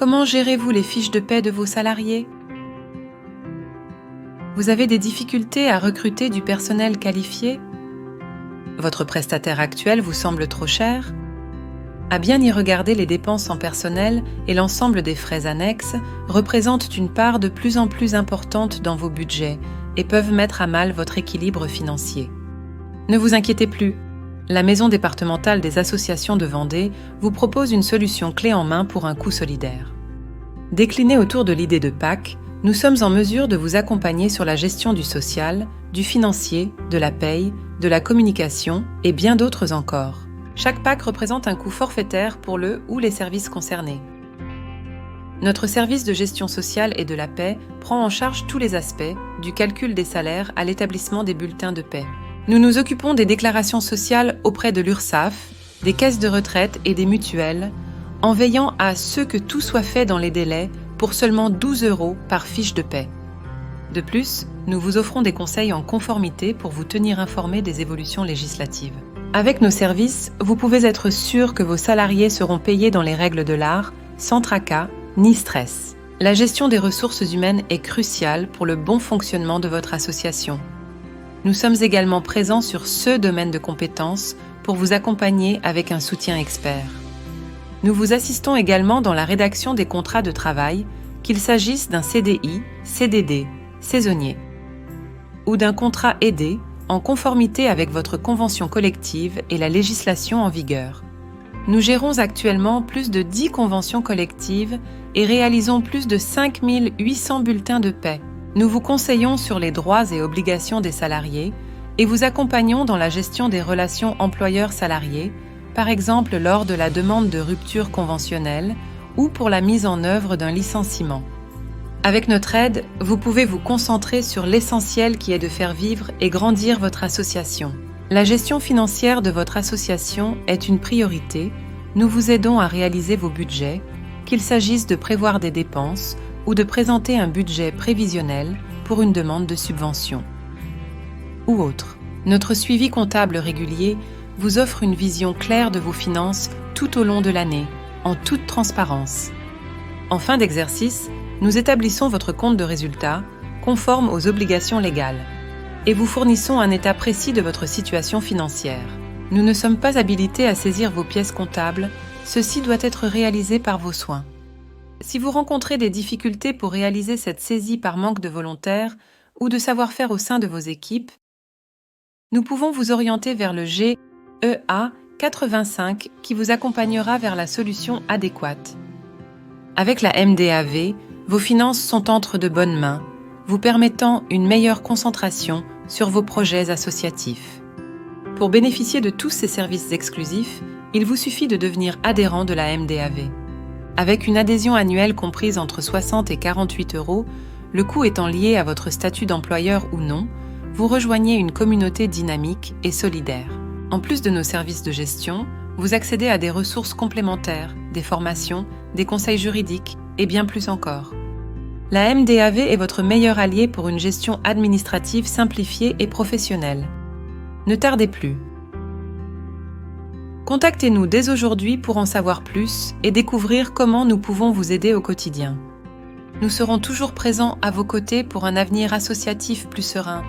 Comment gérez-vous les fiches de paie de vos salariés? Vous avez des difficultés à recruter du personnel qualifié? Votre prestataire actuel vous semble trop cher? À bien y regarder, les dépenses en personnel et l'ensemble des frais annexes représentent une part de plus en plus importante dans vos budgets et peuvent mettre à mal votre équilibre financier. Ne vous inquiétez plus, la Maison départementale des associations de Vendée vous propose une solution clé en main pour un coût solidaire. Déclinée autour de l'idée de PAC, nous sommes en mesure de vous accompagner sur la gestion du social, du financier, de la paye, de la communication et bien d'autres encore. Chaque PAC représente un coût forfaitaire pour le ou les services concernés. Notre service de gestion sociale et de la paie prend en charge tous les aspects, du calcul des salaires à l'établissement des bulletins de paie. Nous nous occupons des déclarations sociales auprès de l'URSSAF, des caisses de retraite et des mutuelles, en veillant à ce que tout soit fait dans les délais pour seulement 12 € par fiche de paie. De plus, nous vous offrons des conseils en conformité pour vous tenir informés des évolutions législatives. Avec nos services, vous pouvez être sûr que vos salariés seront payés dans les règles de l'art, sans tracas ni stress. La gestion des ressources humaines est cruciale pour le bon fonctionnement de votre association. Nous sommes également présents sur ce domaine de compétences pour vous accompagner avec un soutien expert. Nous vous assistons également dans la rédaction des contrats de travail, qu'il s'agisse d'un CDI, CDD, saisonnier, ou d'un contrat aidé, en conformité avec votre convention collective et la législation en vigueur. Nous gérons actuellement plus de 10 conventions collectives et réalisons plus de 5 800 bulletins de paie. Nous vous conseillons sur les droits et obligations des salariés et vous accompagnons dans la gestion des relations employeurs-salariés, par exemple lors de la demande de rupture conventionnelle ou pour la mise en œuvre d'un licenciement. Avec notre aide, vous pouvez vous concentrer sur l'essentiel qui est de faire vivre et grandir votre association. La gestion financière de votre association est une priorité. Nous vous aidons à réaliser vos budgets, qu'il s'agisse de prévoir des dépenses ou de présenter un budget prévisionnel pour une demande de subvention. Ou autre. Notre suivi comptable régulier vous offre une vision claire de vos finances tout au long de l'année, en toute transparence. En fin d'exercice, nous établissons votre compte de résultat, conforme aux obligations légales, et vous fournissons un état précis de votre situation financière. Nous ne sommes pas habilités à saisir vos pièces comptables, ceci doit être réalisé par vos soins. Si vous rencontrez des difficultés pour réaliser cette saisie par manque de volontaires ou de savoir-faire au sein de vos équipes, nous pouvons vous orienter vers le GEA 85 qui vous accompagnera vers la solution adéquate. Avec la MDAV, vos finances sont entre de bonnes mains, vous permettant une meilleure concentration sur vos projets associatifs. Pour bénéficier de tous ces services exclusifs, il vous suffit de devenir adhérent de la MDAV. Avec une adhésion annuelle comprise entre 60 et 48 €, le coût étant lié à votre statut d'employeur ou non, vous rejoignez une communauté dynamique et solidaire. En plus de nos services de gestion, vous accédez à des ressources complémentaires, des formations, des conseils juridiques et bien plus encore. La MDAV est votre meilleur allié pour une gestion administrative simplifiée et professionnelle. Ne tardez plus. Contactez-nous dès aujourd'hui pour en savoir plus et découvrir comment nous pouvons vous aider au quotidien. Nous serons toujours présents à vos côtés pour un avenir associatif plus serein,